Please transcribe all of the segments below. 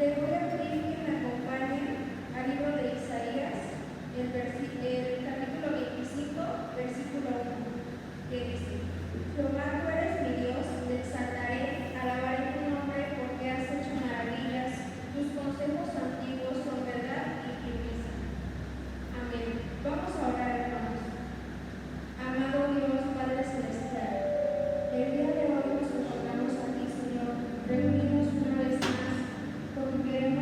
Les voy a pedir que me acompañen al libro de Isaías, el capítulo 25, versículo 1, que dice: Jehová, tú eres mi Dios, te exaltaré, alabaré tu nombre porque has hecho maravillas, tus consejos antiguos son verdad y firmeza. Amén. Vamos a orar, hermanos. Amado Dios, Padre Celestial, el día de hoy nos encontramos aquí, Señor, reunidos una vez más, porque queremos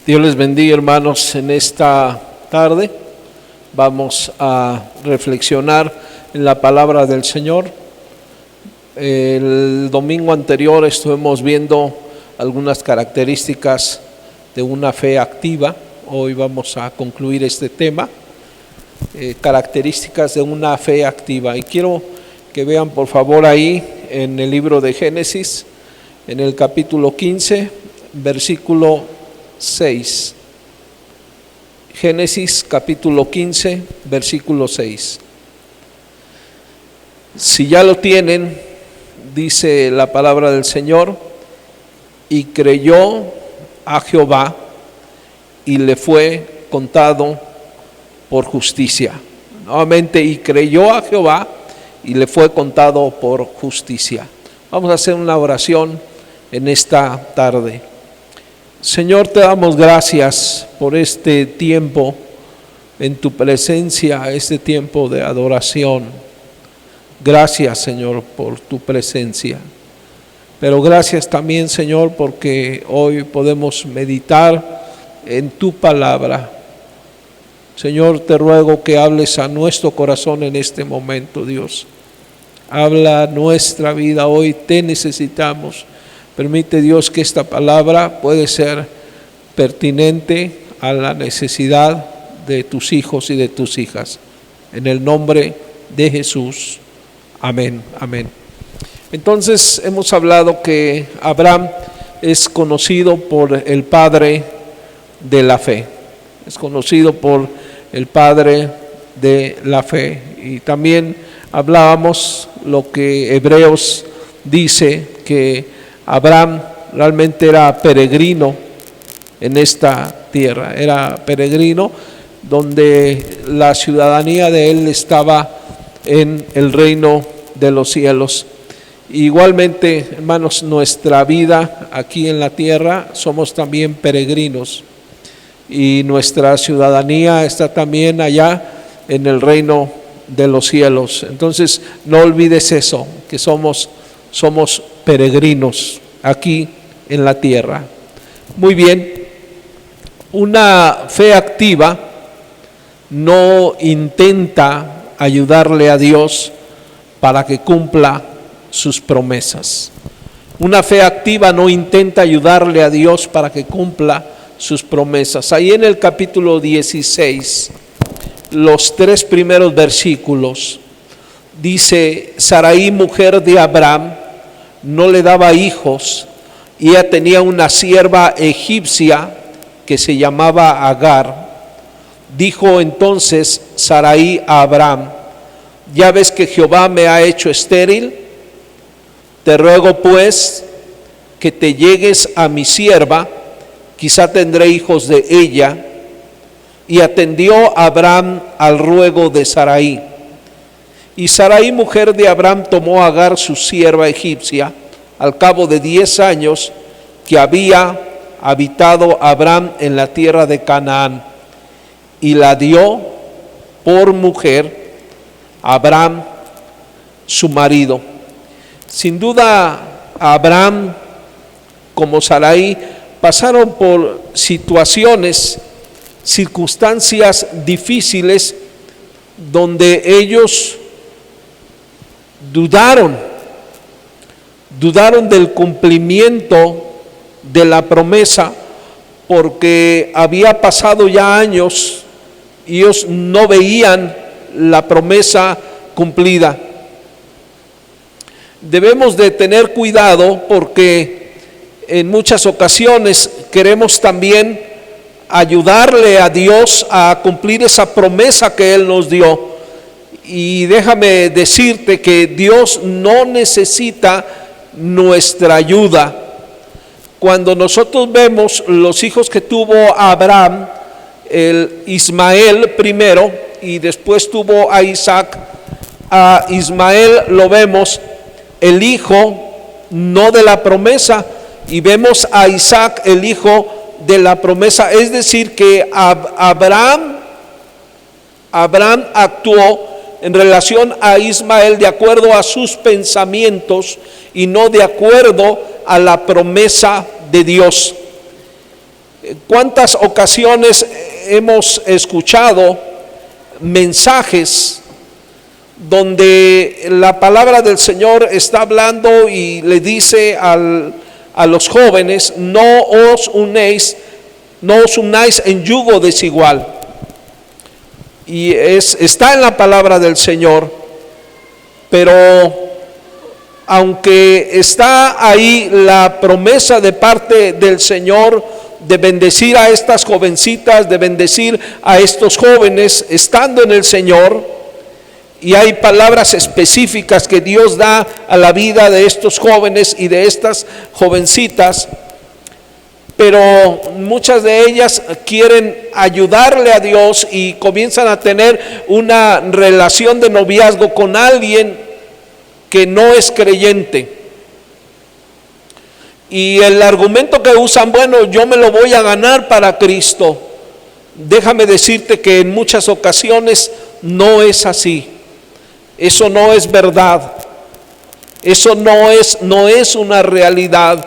Dios les bendiga, hermanos. En esta tarde vamos a reflexionar en la palabra del Señor. El domingo anterior estuvimos viendo algunas características de una fe activa. Hoy vamos a concluir este tema, características de una fe activa. Y quiero que vean por favor ahí en el libro de Génesis, en el capítulo 15, versículo 6. Génesis capítulo 15, versículo 6. Si ya lo tienen, dice la palabra del Señor: y creyó a Jehová y le fue contado por justicia. Nuevamente, y creyó a Jehová y le fue contado por justicia. Vamos a hacer una oración en esta tarde. Señor, te damos gracias por este tiempo en tu presencia, este tiempo de adoración. Gracias, Señor, por tu presencia. Pero gracias también, Señor, porque hoy podemos meditar en tu palabra. Señor, te ruego que hables a nuestro corazón en este momento, Dios. Habla nuestra vida hoy, te necesitamos. Permite, Dios, que esta palabra puede ser pertinente a la necesidad de tus hijos y de tus hijas. En el nombre de Jesús. Amén, amén. Entonces hemos hablado que Abraham es conocido por el padre de la fe. Es conocido por el padre de la fe. Y también hablábamos lo que Hebreos dice, que Abraham realmente era peregrino en esta tierra, era peregrino donde la ciudadanía de él estaba en el reino de los cielos. Igualmente, hermanos, nuestra vida aquí en la tierra somos también peregrinos y nuestra ciudadanía está también allá en el reino de los cielos. Entonces, no olvides eso, que somos peregrinos aquí en la tierra. Muy bien, una fe activa no intenta ayudarle a Dios para que cumpla sus promesas. Una fe activa no intenta ayudarle a Dios para que cumpla sus promesas. Ahí en el capítulo 16, los 3 primeros versículos, dice: Sarai, mujer de Abraham, no le daba hijos, y ella tenía una sierva egipcia que se llamaba Agar. Dijo entonces Sarai a Abraham: ya ves que Jehová me ha hecho estéril, te ruego pues que te llegues a mi sierva, quizá tendré hijos de ella. Y atendió Abraham al ruego de Sarai. Y Sarai, mujer de Abraham, tomó a Agar, su sierva egipcia, al cabo de 10 años que había habitado Abraham en la tierra de Canaán, y la dio por mujer a Abraham, su marido. Sin duda, Abraham como Sarai pasaron por circunstancias difíciles, donde ellos dudaron del cumplimiento de la promesa, porque había pasado ya años y ellos no veían la promesa cumplida. Debemos de tener cuidado, porque en muchas ocasiones queremos también ayudarle a Dios a cumplir esa promesa que Él nos dio. Y déjame decirte que Dios no necesita nuestra ayuda. Cuando nosotros vemos los hijos que tuvo Abraham, el Ismael primero, y después tuvo a Isaac. A Ismael lo vemos el hijo no de la promesa, y vemos a Isaac el hijo de la promesa. Es decir, que Abraham actuó en relación a Ismael de acuerdo a sus pensamientos y no de acuerdo a la promesa de Dios. ¿Cuántas ocasiones hemos escuchado mensajes donde la palabra del Señor está hablando y le dice a los jóvenes: no os unáis en yugo desigual? Y está en la palabra del Señor, pero aunque está ahí la promesa de parte del Señor de bendecir a estas jovencitas, de bendecir a estos jóvenes estando en el Señor, y hay palabras específicas que Dios da a la vida de estos jóvenes y de estas jovencitas, pero muchas de ellas quieren ayudarle a Dios y comienzan a tener una relación de noviazgo con alguien que no es creyente. Y el argumento que usan: bueno, yo me lo voy a ganar para Cristo. Déjame decirte que en muchas ocasiones no es así. Eso no es verdad. Eso no es una realidad.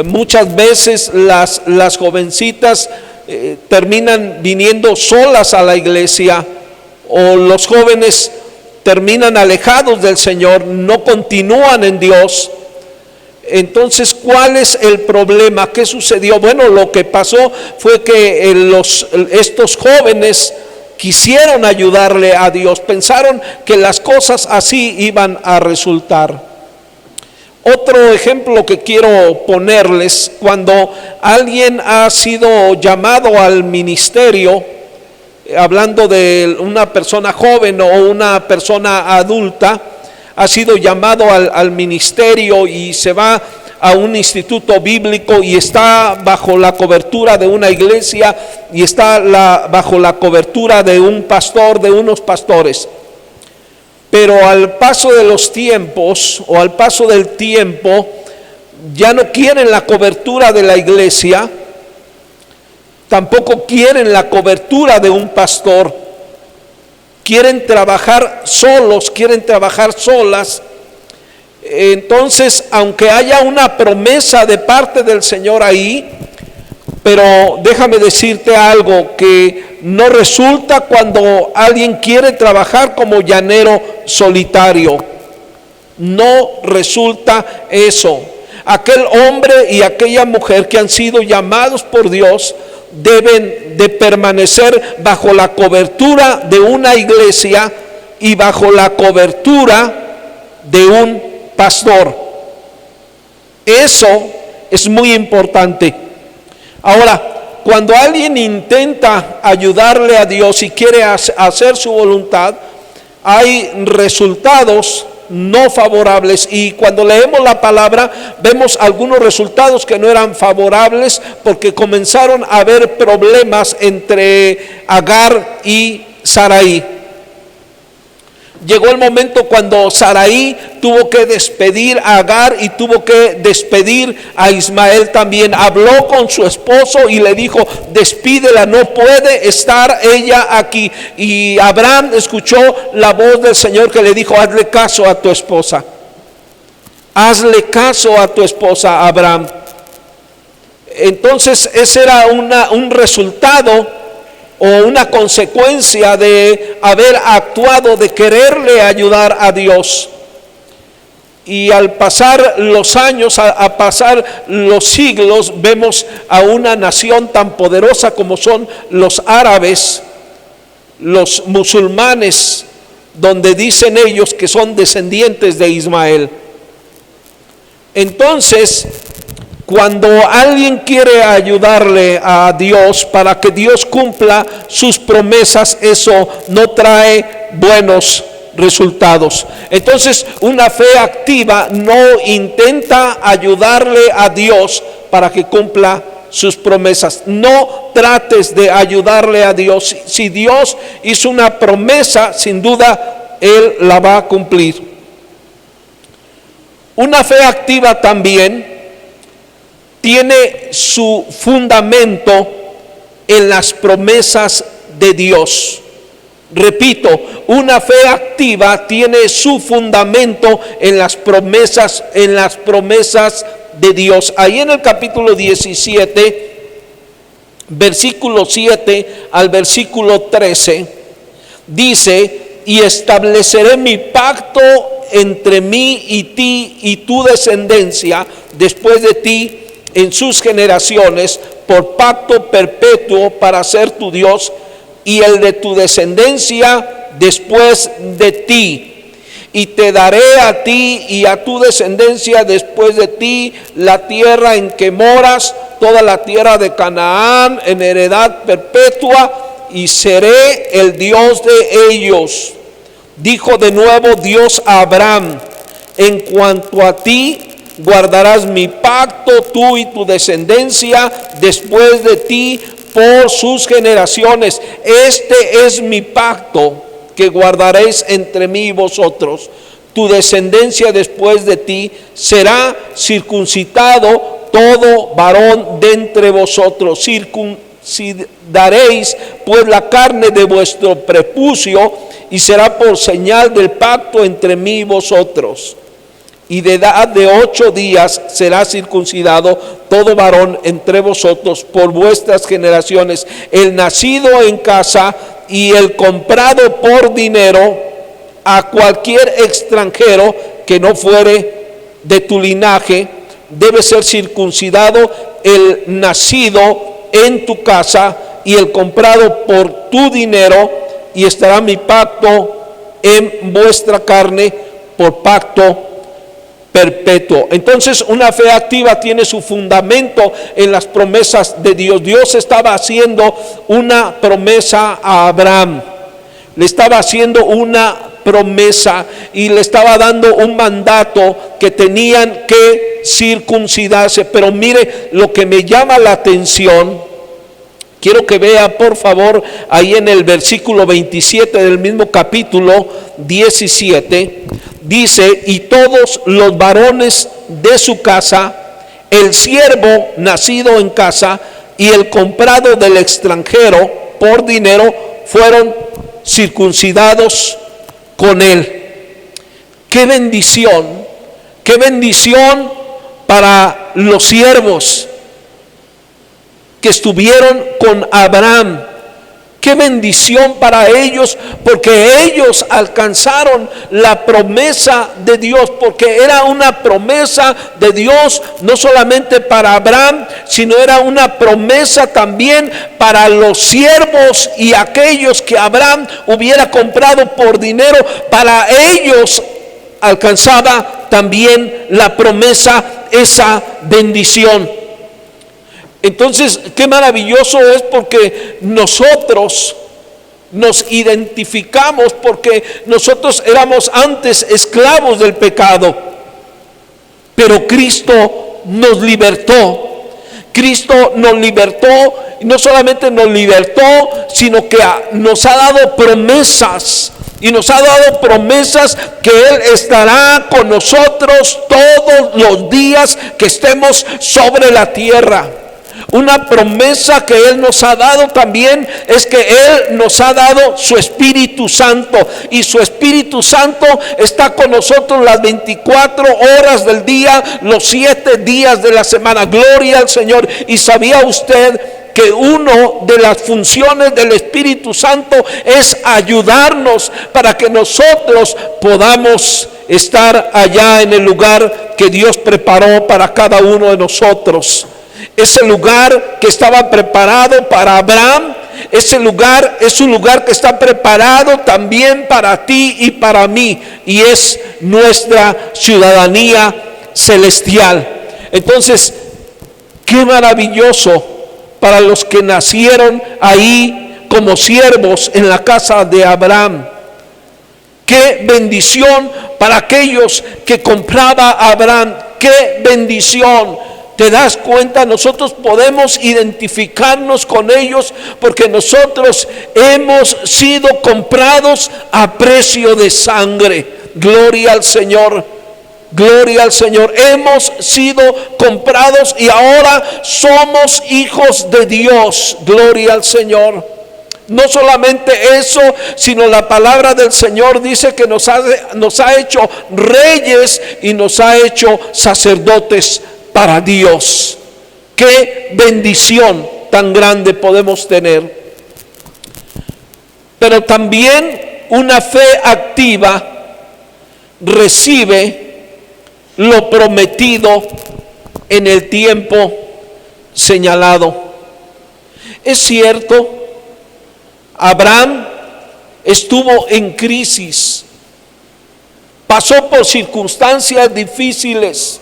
Muchas veces las jovencitas terminan viniendo solas a la iglesia, o los jóvenes terminan alejados del Señor, no continúan en Dios. Entonces, ¿cuál es el problema? ¿Qué sucedió? Bueno, lo que pasó fue que estos jóvenes quisieron ayudarle a Dios, pensaron que las cosas así iban a resultar. Otro ejemplo que quiero ponerles: cuando alguien ha sido llamado al ministerio, hablando de una persona joven o una persona adulta, ha sido llamado al ministerio y se va a un instituto bíblico y está bajo la cobertura de una iglesia y está bajo la cobertura de un pastor, de unos pastores. Pero al paso de los tiempos, o al paso del tiempo, ya no quieren la cobertura de la iglesia, tampoco quieren la cobertura de un pastor. Quieren trabajar solos, quieren trabajar solas. Entonces, aunque haya una promesa de parte del Señor ahí, pero déjame decirte algo, que no resulta cuando alguien quiere trabajar como llanero solitario. No resulta eso. Aquel hombre y aquella mujer que han sido llamados por Dios deben de permanecer bajo la cobertura de una iglesia y bajo la cobertura de un pastor. Eso es muy importante. Ahora, cuando alguien intenta ayudarle a Dios y quiere hacer su voluntad, hay resultados no favorables, y cuando leemos la palabra vemos algunos resultados que no eran favorables, porque comenzaron a haber problemas entre Agar y Sarai. Llegó el momento cuando Sarai tuvo que despedir a Agar y tuvo que despedir a Ismael también. Habló con su esposo y le dijo: despídela, no puede estar ella aquí. Y Abraham escuchó la voz del Señor que le dijo: hazle caso a tu esposa. Hazle caso a tu esposa, Abraham. Entonces ese era un resultado o una consecuencia de haber actuado, de quererle ayudar a Dios. Y al pasar los años, a pasar los siglos, vemos a una nación tan poderosa como son los árabes, los musulmanes, donde dicen ellos que son descendientes de Ismael. Entonces, cuando alguien quiere ayudarle a Dios para que Dios cumpla sus promesas, eso no trae buenos resultados. Entonces, una fe activa no intenta ayudarle a Dios para que cumpla sus promesas. No trates de ayudarle a Dios. Si Dios hizo una promesa, sin duda Él la va a cumplir. Una fe activa también tiene su fundamento en las promesas de Dios. Repito, una fe activa tiene su fundamento en las promesas de Dios. Ahí en el capítulo 17 versículo 7 al versículo 13, dice: y estableceré mi pacto entre mí y ti y tu descendencia después de ti en sus generaciones, por pacto perpetuo para ser tu Dios, y el de tu descendencia después de ti. Y te daré a ti y a tu descendencia después de ti la tierra en que moras, toda la tierra de Canaán, en heredad perpetua, y seré el Dios de ellos. Dijo de nuevo Dios a Abraham: en cuanto a ti, guardarás mi pacto, tú y tu descendencia después de ti por sus generaciones. Este es mi pacto que guardaréis entre mí y vosotros. Tu descendencia después de ti será circuncidado todo varón de entre vosotros. Circuncidaréis pues la carne de vuestro prepucio, y será por señal del pacto entre mí y vosotros. Y de edad de 8 días será circuncidado todo varón entre vosotros por vuestras generaciones, el nacido en casa y el comprado por dinero. A cualquier extranjero que no fuere de tu linaje debe ser circuncidado, el nacido en tu casa y el comprado por tu dinero, y estará mi pacto en vuestra carne por pacto perpetuo. Entonces, una fe activa tiene su fundamento en las promesas de Dios. Dios estaba haciendo una promesa a Abraham, le estaba haciendo una promesa y le estaba dando un mandato que tenían que circuncidarse. Pero mire lo que me llama la atención. Quiero que vea, por favor, ahí en el versículo 27 del mismo capítulo 17, dice: y todos los varones de su casa, el siervo nacido en casa y el comprado del extranjero por dinero, fueron circuncidados con él. Qué bendición para los siervos que estuvieron con Abraham. Qué bendición para ellos, porque ellos alcanzaron la promesa de Dios, porque era una promesa de Dios no solamente para Abraham, sino era una promesa también para los siervos y aquellos que Abraham hubiera comprado por dinero. Para ellos alcanzaba también la promesa, esa bendición. Entonces, qué maravilloso es, porque nosotros nos identificamos, porque nosotros éramos antes esclavos del pecado, pero Cristo nos libertó. Cristo nos libertó, y no solamente nos libertó, sino que nos ha dado promesas. Y nos ha dado promesas que Él estará con nosotros todos los días que estemos sobre la tierra. Una promesa que Él nos ha dado también es que Él nos ha dado su Espíritu Santo, y su Espíritu Santo está con nosotros las 24 horas del día, los 7 días de la semana. Gloria al Señor. ¿Y sabía usted que una de las funciones del Espíritu Santo es ayudarnos para que nosotros podamos estar allá en el lugar que Dios preparó para cada uno de nosotros? Ese lugar que estaba preparado para Abraham, ese lugar es un lugar que está preparado también para ti y para mí, y es nuestra ciudadanía celestial. Entonces, qué maravilloso para los que nacieron ahí como siervos en la casa de Abraham. Qué bendición para aquellos que compraba Abraham. Qué bendición. ¿Te das cuenta? Nosotros podemos identificarnos con ellos, porque nosotros hemos sido comprados a precio de sangre. Gloria al Señor. Gloria al Señor. Hemos sido comprados y ahora somos hijos de Dios. Gloria al Señor. No solamente eso, sino la palabra del Señor dice que nos ha hecho reyes y nos ha hecho sacerdotes para Dios. Qué bendición tan grande podemos tener. Pero también una fe activa recibe lo prometido en el tiempo señalado. Es cierto, Abraham estuvo en crisis, pasó por circunstancias difíciles.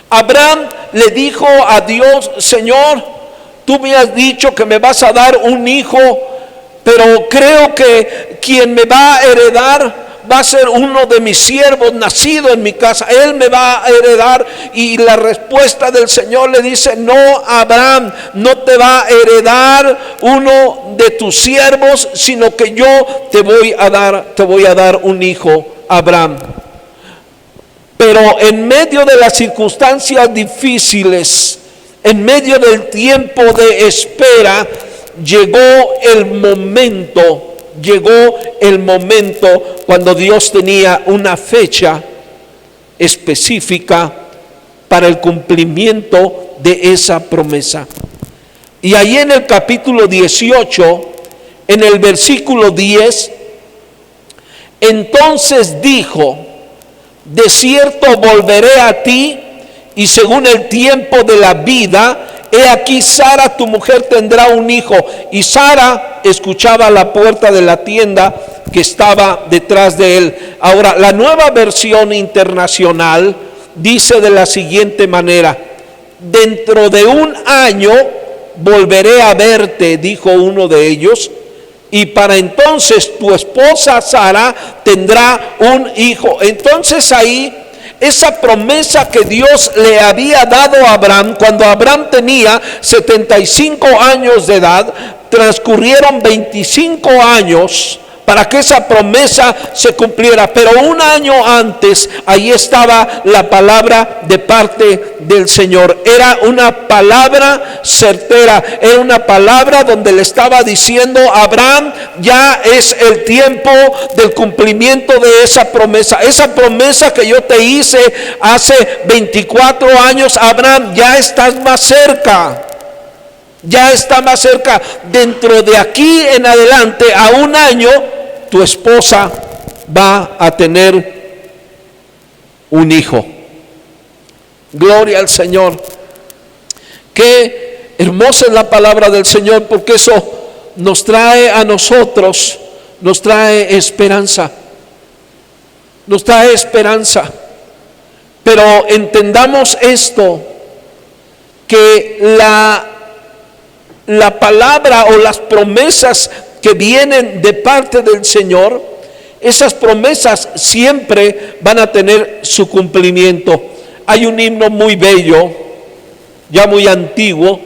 Abraham le dijo a Dios: Señor, tú me has dicho que me vas a dar un hijo, pero creo que quien me va a heredar va a ser uno de mis siervos nacido en mi casa. Él me va a heredar. Y la respuesta del Señor le dice: no, Abraham, no te va a heredar uno de tus siervos, sino que yo te voy a dar un hijo, Abraham. Pero en medio de las circunstancias difíciles, en medio del tiempo de espera, llegó el momento cuando Dios tenía una fecha específica para el cumplimiento de esa promesa. Y ahí en el capítulo 18, en el versículo 10, entonces dijo: de cierto volveré a ti, y según el tiempo de la vida, he aquí Sara tu mujer tendrá un hijo. Y Sara escuchaba a la puerta de la tienda que estaba detrás de él. Ahora, la Nueva Versión Internacional dice de la siguiente manera: dentro de un año volveré a verte, dijo uno de ellos, y para entonces tu esposa Sara tendrá un hijo. Entonces ahí, esa promesa que Dios le había dado a Abraham, cuando Abraham tenía 75 años de edad, transcurrieron 25 años para que esa promesa se cumpliera. Pero un año antes, ahí estaba la palabra de parte del Señor. Era una palabra certera, era una palabra donde le estaba diciendo a Abraham: ya es el tiempo del cumplimiento de esa promesa. Esa promesa que yo te hice hace 24 años, Abraham, ya estás más cerca. Ya está más cerca. Dentro de aquí en adelante, a un año, tu esposa va a tener un hijo. Gloria al Señor. Qué hermosa es la palabra del Señor, porque eso nos trae a nosotros, nos trae esperanza. Nos trae esperanza. Pero entendamos esto, que la palabra o las promesas que vienen de parte del Señor, esas promesas siempre van a tener su cumplimiento. Hay un himno muy bello, ya muy antiguo,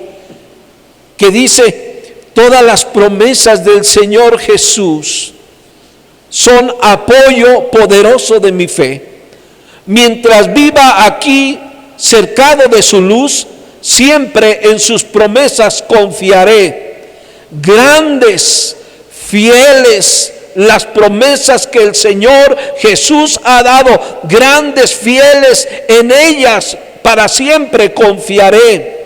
que dice: todas las promesas del Señor Jesús son apoyo poderoso de mi fe. Mientras viva aquí cercado de su luz, siempre en sus promesas confiaré. Grandes, fieles las promesas que el Señor Jesús ha dado, grandes, fieles, en ellas para siempre confiaré.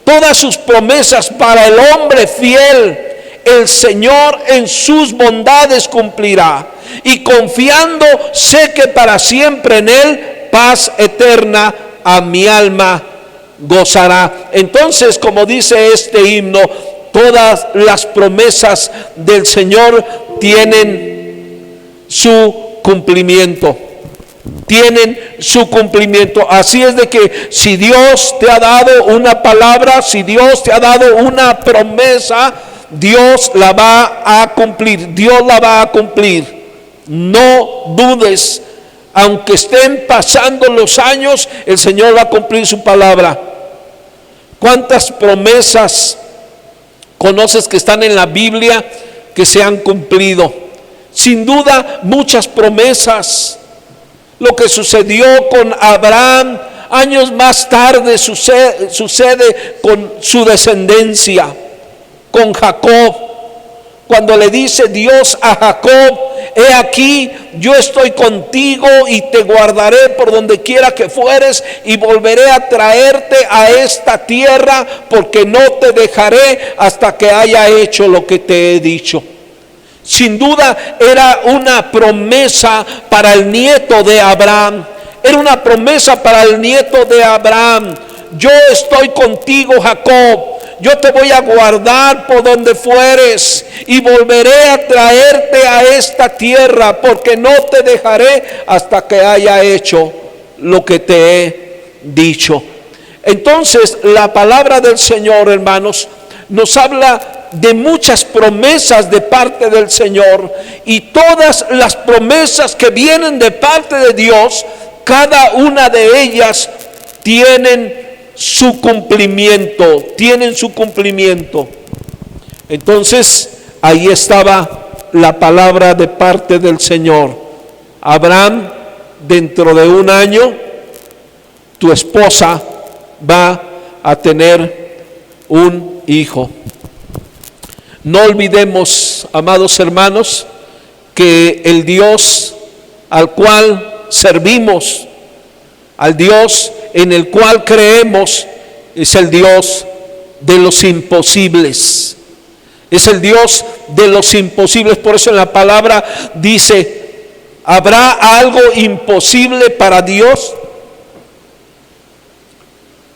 Todas sus promesas para el hombre fiel, el Señor en sus bondades cumplirá. Y confiando, sé que para siempre en Él paz eterna a mi alma gozará. Entonces, como dice este himno, todas las promesas del Señor tienen su cumplimiento. Tienen su cumplimiento. Así es de que si Dios te ha dado una palabra, si Dios te ha dado una promesa, Dios la va a cumplir. Dios la va a cumplir. No dudes. Aunque estén pasando los años, el Señor va a cumplir su palabra. ¿Cuántas promesas conoces que están en la Biblia que se han cumplido? Sin duda, muchas promesas. Lo que sucedió con Abraham, años más tarde sucede con su descendencia, con Jacob. Cuando le dice Dios a Jacob: he aquí, yo estoy contigo y te guardaré por donde quiera que fueres, y volveré a traerte a esta tierra, porque no te dejaré hasta que haya hecho lo que te he dicho. Sin duda era una promesa para el nieto de Abraham. Era una promesa para el nieto de Abraham. Yo estoy contigo, Jacob. Yo te voy a guardar por donde fueres y volveré a traerte a esta tierra, porque no te dejaré hasta que haya hecho lo que te he dicho. Entonces, la palabra del Señor, hermanos, nos habla de muchas promesas de parte del Señor, y todas las promesas que vienen de parte de Dios, cada una de ellas tienen su cumplimiento, Entonces, ahí estaba la palabra de parte del Señor. Abraham, dentro de un año, tu esposa va a tener un hijo. No olvidemos, amados hermanos, que el Dios al cual servimos, al Dios en el cual creemos, es el Dios de los imposibles. Es el Dios de los imposibles. Por eso en la palabra dice: ¿habrá algo imposible para Dios?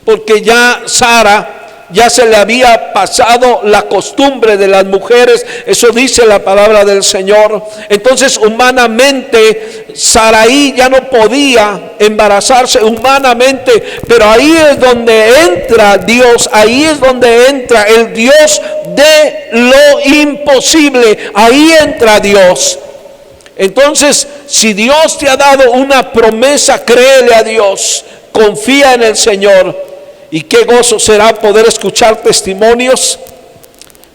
Porque ya Sara, ya se le había pasado la costumbre de las mujeres, eso dice la palabra del Señor. Entonces, humanamente, Sarai ya no podía embarazarse humanamente, pero ahí es donde entra Dios, ahí es donde entra el Dios de lo imposible, ahí entra Dios. Entonces, si Dios te ha dado una promesa, créele a Dios, confía en el Señor. Y qué gozo será poder escuchar testimonios,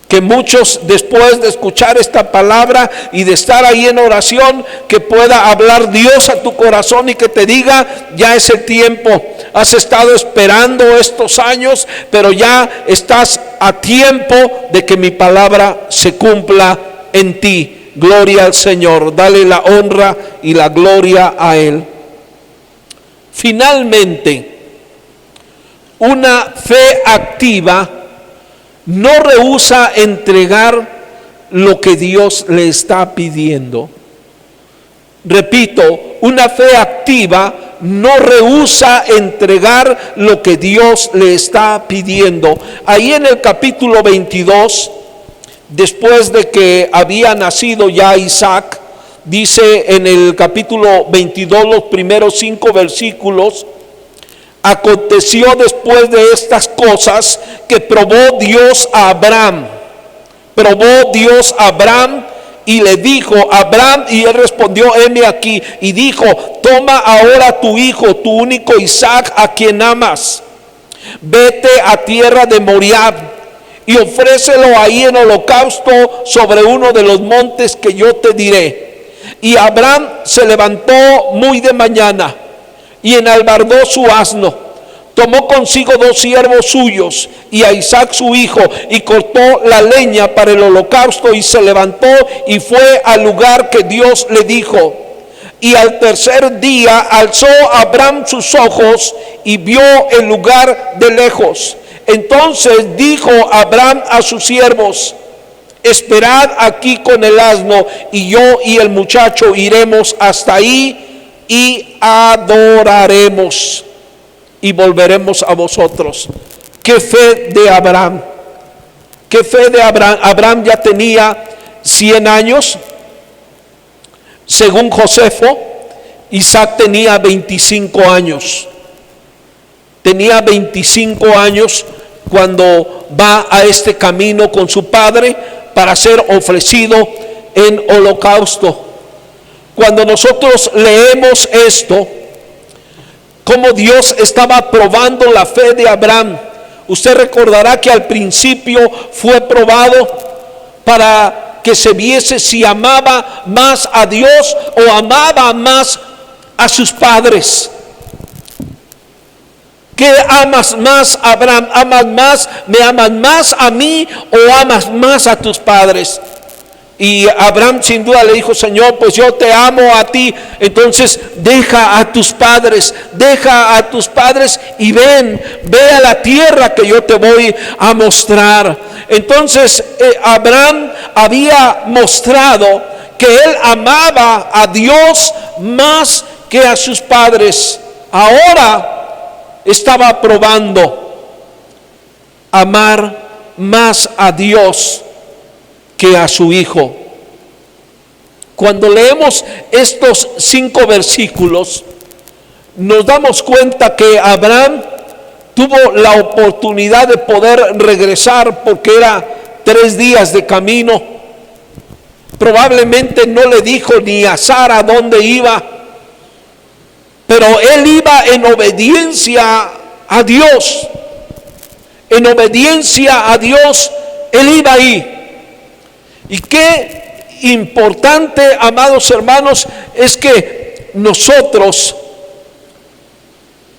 que muchos, después de escuchar esta palabra y de estar ahí en oración, que pueda hablar Dios a tu corazón y que te diga: ya es el tiempo. Has estado esperando estos años, pero ya estás a tiempo de que mi palabra se cumpla en ti. Gloria al Señor. Dale la honra y la gloria a Él. Finalmente, una fe activa no rehúsa entregar lo que Dios le está pidiendo. Repito, una fe activa no rehúsa entregar lo que Dios le está pidiendo. Ahí en el capítulo 22, después de que había nacido ya Isaac, dice en el capítulo 22, los primeros 5 versículos: aconteció después de estas cosas que probó Dios a Abraham. Probó Dios a Abraham y le dijo: Abraham, y él respondió: heme aquí. Y dijo: toma ahora tu hijo, tu único Isaac, a quien amas. Vete a tierra de Moriab y ofrécelo ahí en holocausto sobre uno de los montes que yo te diré. Y Abraham se levantó muy de mañana y enalbardó su asno, tomó consigo 2 siervos suyos y a Isaac su hijo, y cortó la leña para el holocausto, y se levantó y fue al lugar que Dios le dijo. Y al tercer día alzó Abraham sus ojos y vio el lugar de lejos. Entonces dijo Abraham a sus siervos: esperad aquí con el asno, y yo y el muchacho iremos hasta ahí y adoraremos y volveremos a vosotros. Qué fe de Abraham, qué fe de Abraham. Abraham ya tenía 100 años, según Josefo. Isaac tenía 25 años. Tenía 25 años cuando va a este camino con su padre para ser ofrecido en holocausto. Cuando nosotros leemos esto, cómo Dios estaba probando la fe de Abraham, usted recordará que al principio fue probado para que se viese si amaba más a Dios o amaba más a sus padres. ¿Qué amas más, Abraham? ¿Amas más, me amas más a mí o amas más a tus padres? Y Abraham sin duda le dijo: Señor, pues yo te amo a ti, entonces deja a tus padres y ve a la tierra que yo te voy a mostrar. Entonces Abraham había mostrado que él amaba a Dios más que a sus padres. Ahora estaba probando amar más a Dios que a su hijo. Cuando leemos estos 5 versículos, nos damos cuenta que Abraham tuvo la oportunidad de poder regresar, porque era 3 días de camino. Probablemente no le dijo ni a Sara dónde iba, pero él iba en obediencia a Dios. En obediencia a Dios, él iba ahí. Y qué importante, amados hermanos, es que nosotros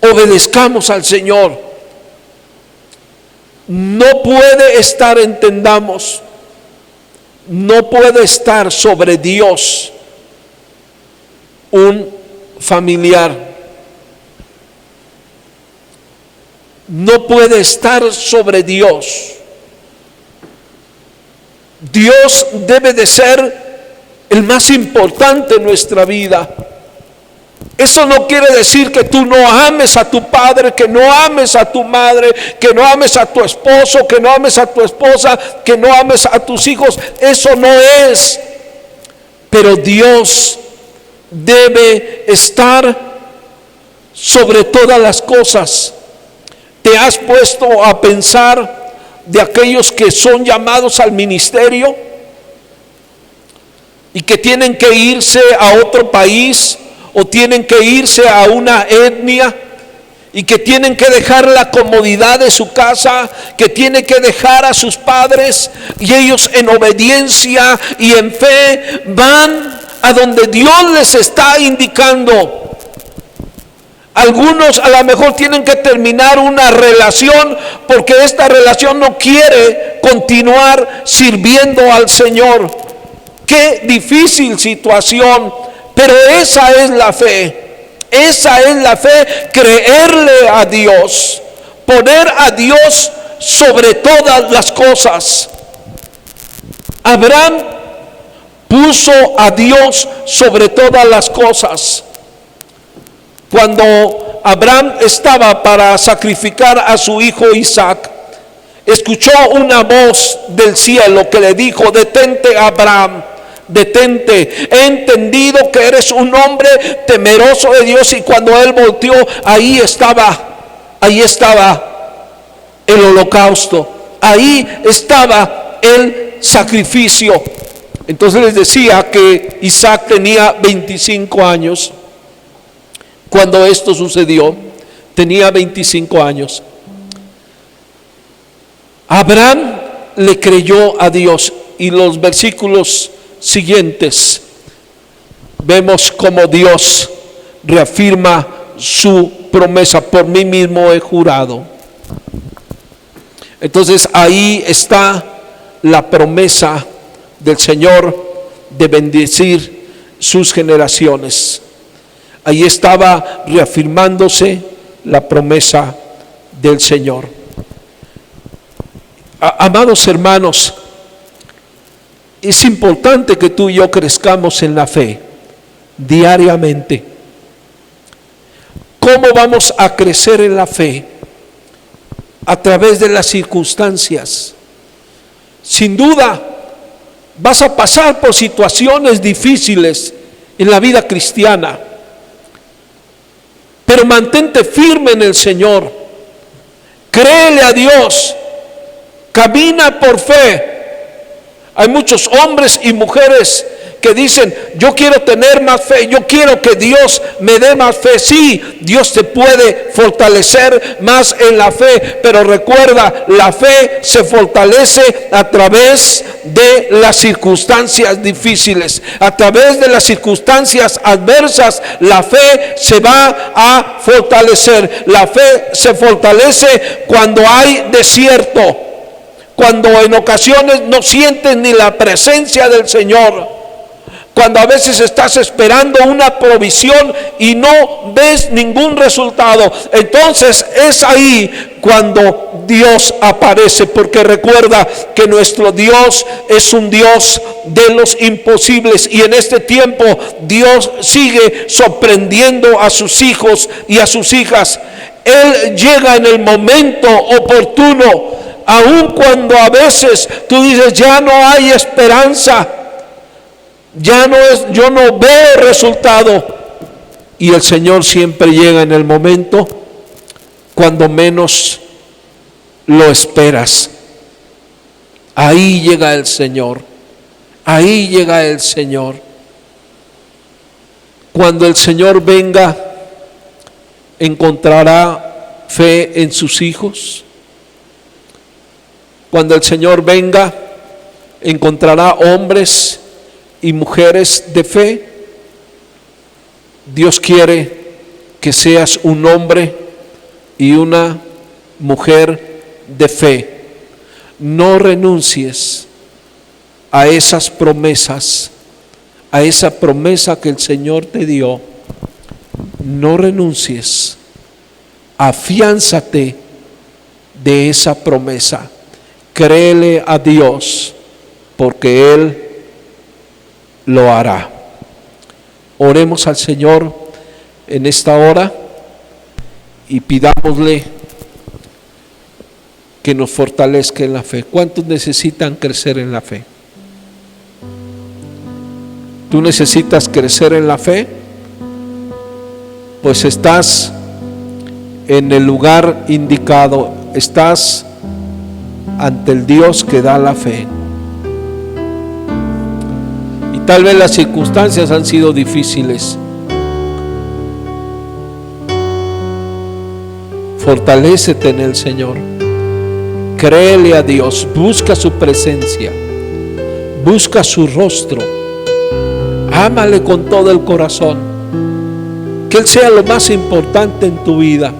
obedezcamos al Señor. No puede estar, entendamos, no puede estar sobre Dios un familiar. No puede estar sobre Dios. Dios debe de ser el más importante en nuestra vida. Eso no quiere decir que tú no ames a tu padre, que no ames a tu madre, que no ames a tu esposo, que no ames a tu esposa, que no ames a tus hijos. Eso no es. Pero Dios debe estar sobre todas las cosas. ¿Te has puesto a pensar de aquellos que son llamados al ministerio y que tienen que irse a otro país o tienen que irse a una etnia y que tienen que dejar la comodidad de su casa, que tienen que dejar a sus padres, y ellos en obediencia y en fe van a donde Dios les está indicando? Algunos a lo mejor tienen que terminar una relación porque esta relación no quiere continuar sirviendo al Señor. Qué difícil situación, pero esa es la fe. Esa es la fe, creerle a Dios, poner a Dios sobre todas las cosas. Abraham puso a Dios sobre todas las cosas. Cuando Abraham estaba para sacrificar a su hijo Isaac, escuchó una voz del cielo que le dijo: detente, Abraham, detente, he entendido que eres un hombre temeroso de Dios. Y cuando él volteó, ahí estaba el holocausto, ahí estaba el sacrificio. Entonces les decía que Isaac tenía 25 años. Cuando esto sucedió, tenía 25 años. Abraham le creyó a Dios, y los versículos siguientes vemos como Dios reafirma su promesa: por mí mismo he jurado. Entonces ahí está la promesa del Señor de bendecir sus generaciones. Ahí estaba reafirmándose la promesa del Señor. Amados hermanos, es importante que tú y yo crezcamos en la fe diariamente. ¿Cómo vamos a crecer en la fe? A través de las circunstancias. Sin duda, vas a pasar por situaciones difíciles en la vida cristiana. Pero mantente firme en el Señor, créele a Dios, camina por fe. Hay muchos hombres y mujeres que dicen: yo quiero tener más fe, yo quiero que Dios me dé más fe. Sí, Dios te puede fortalecer más en la fe, pero recuerda, la fe se fortalece a través de las circunstancias difíciles, a través de las circunstancias adversas. La fe se va a fortalecer. La fe se fortalece cuando hay desierto, cuando en ocasiones no sientes ni la presencia del Señor, cuando a veces estás esperando una provisión y no ves ningún resultado, entonces es ahí cuando Dios aparece, porque recuerda que nuestro Dios es un Dios de los imposibles, y en este tiempo Dios sigue sorprendiendo a sus hijos y a sus hijas. Él llega en el momento oportuno, aun cuando a veces tú dices ya no hay esperanza, yo no veo resultado, y el Señor siempre llega en el momento cuando menos lo esperas. Ahí llega el Señor, ahí llega el Señor. Cuando el Señor venga, ¿encontrará fe en sus hijos? Cuando el Señor venga, ¿encontrará hombres y mujeres de fe? Dios quiere que seas un hombre y una mujer de fe. No renuncies a esas promesas, a esa promesa que el Señor te dio. No renuncies, afiánzate de esa promesa. Créele a Dios, porque Él lo hará. Oremos al Señor en esta hora y pidámosle que nos fortalezca en la fe. ¿Cuántos necesitan crecer en la fe? ¿Tú necesitas crecer en la fe? Pues estás en el lugar indicado, estás ante el Dios que da la fe. Y tal vez las circunstancias han sido difíciles. Fortalécete en el Señor. Créele a Dios, busca su presencia, busca su rostro, ámale con todo el corazón, que Él sea lo más importante en tu vida.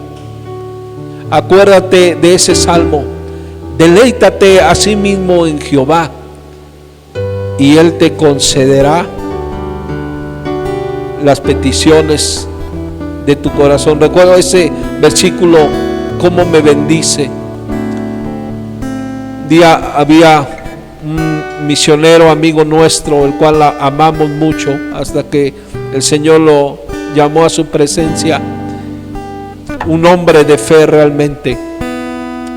Acuérdate de ese salmo: deleítate a sí mismo en Jehová y Él te concederá las peticiones de tu corazón. Recuerdo ese versículo, cómo me bendice. Había un misionero amigo nuestro, el cual amamos mucho, hasta que el Señor lo llamó a su presencia. Un hombre de fe realmente,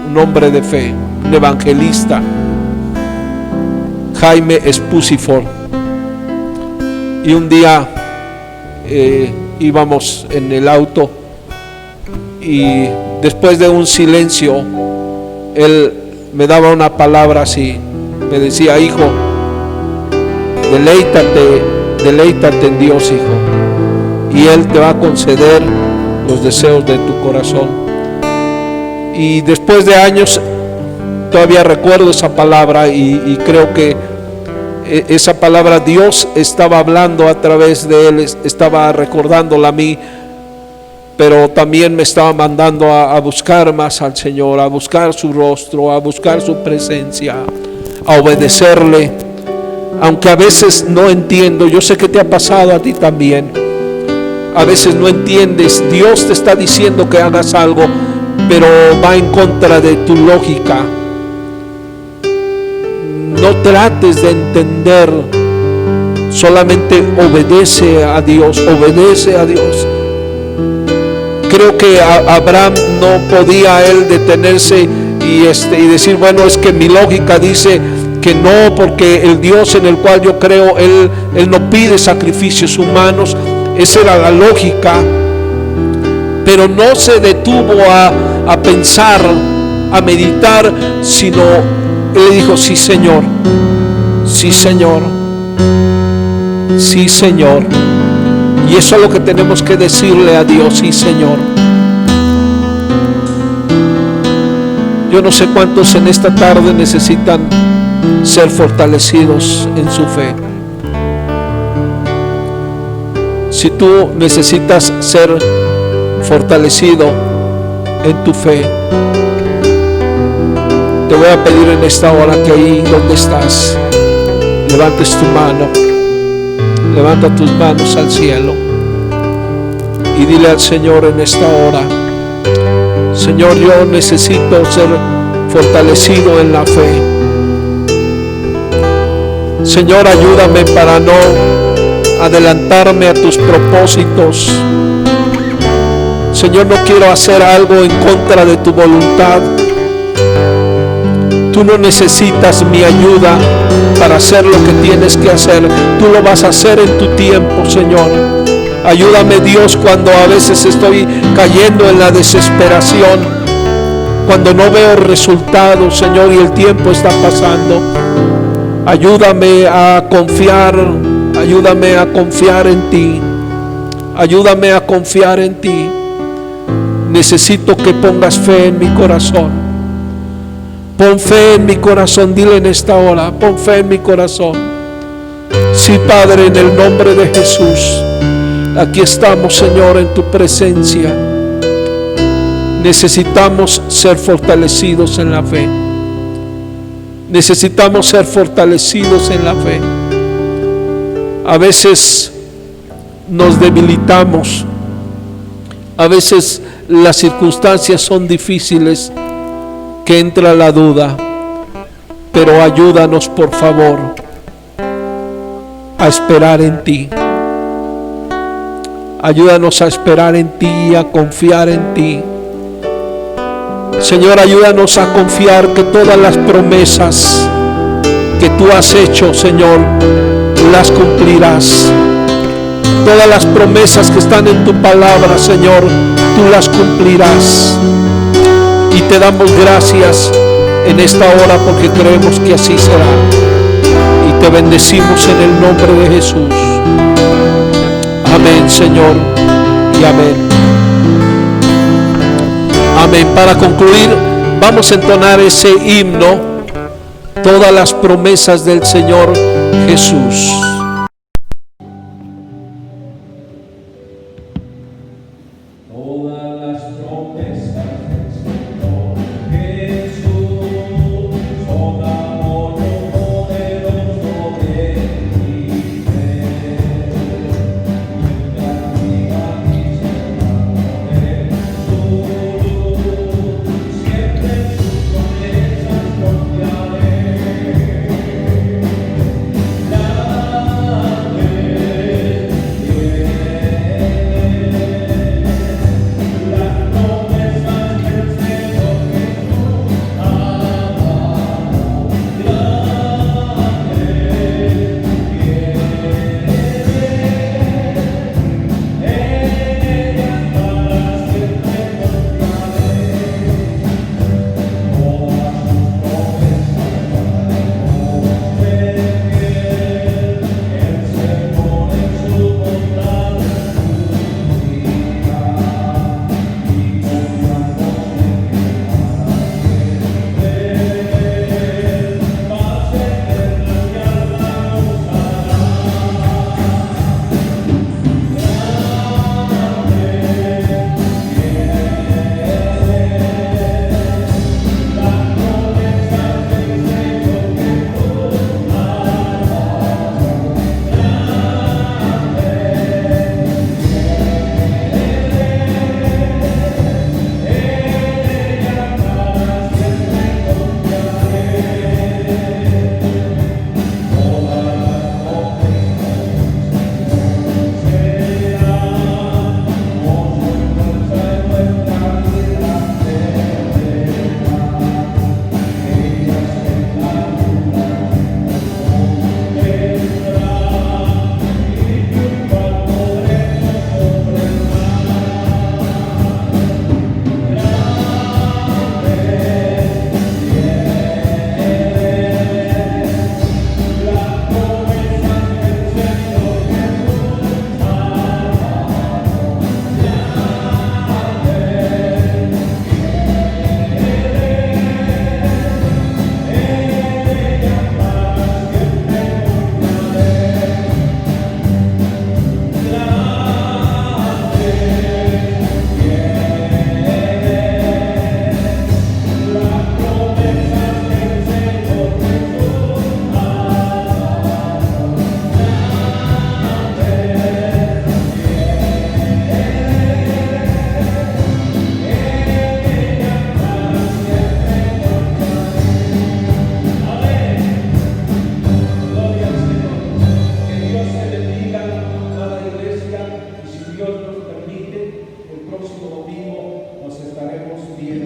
un hombre de fe, un evangelista, Jaime Spusifor. Y un día íbamos en el auto y después de un silencio, él me daba una palabra así, me decía: hijo, deleítate en Dios, hijo, y Él te va a conceder los deseos de tu corazón. Y después de años todavía recuerdo esa palabra, y creo que esa palabra Dios estaba hablando a través de él, estaba recordándola a mí, pero también me estaba mandando a buscar más al Señor, a buscar su rostro, a buscar su presencia, a obedecerle. Aunque a veces no entiendo, yo sé que te ha pasado a ti también. A veces no entiendes, Dios te está diciendo que hagas algo, pero va en contra de tu lógica. No trates de entender, solamente obedece a Dios, obedece a Dios. Creo que Abraham no podía él detenerse y decir: bueno, es que mi lógica dice que no, porque el Dios en el cual yo creo, él no pide sacrificios humanos. Esa era la lógica, pero no se detuvo a pensar, a meditar, sino él le dijo: sí, Señor, sí, Señor, sí, Señor. Y eso es lo que tenemos que decirle a Dios: sí, Señor. Yo no sé cuántos en esta tarde necesitan ser fortalecidos en su fe. Si tú necesitas ser fortalecido en tu fe, Te voy a pedir en esta hora que ahí donde estás, levantes tu mano, levanta tus manos al cielo y dile al Señor en esta hora: Señor, yo necesito ser fortalecido en la fe. Señor, ayúdame para no adelantarme a tus propósitos. Señor, no quiero hacer algo en contra de tu voluntad. Tú no necesitas mi ayuda para hacer lo que tienes que hacer. Tú lo vas a hacer en tu tiempo, Señor. Ayúdame, Dios, cuando a veces estoy cayendo en la desesperación, cuando no veo resultados, Señor, y el tiempo está pasando. Ayúdame a confiar en ti. Ayúdame a confiar en ti. Necesito que pongas fe en mi corazón. Pon fe en mi corazón, dile en esta hora: pon fe en mi corazón. Sí, Padre, en el nombre de Jesús, aquí estamos, Señor, en tu presencia. Necesitamos ser fortalecidos en la fe. Necesitamos ser fortalecidos en la fe. A veces nos debilitamos. A veces las circunstancias son difíciles, que entra la duda. Pero ayúdanos, por favor, a esperar en ti. Ayúdanos a esperar en ti y a confiar en ti. Señor, ayúdanos a confiar que todas las promesas que tú has hecho, Señor, las cumplirás. Todas las promesas que están en tu palabra, Señor, tú las cumplirás. Y te damos gracias en esta hora porque creemos que así será. Y te bendecimos en el nombre de Jesús. Amén, Señor, y amén. Amén. Para concluir, vamos a entonar ese himno: todas las promesas del Señor Jesús. La próximo domingo nos estaremos viendo.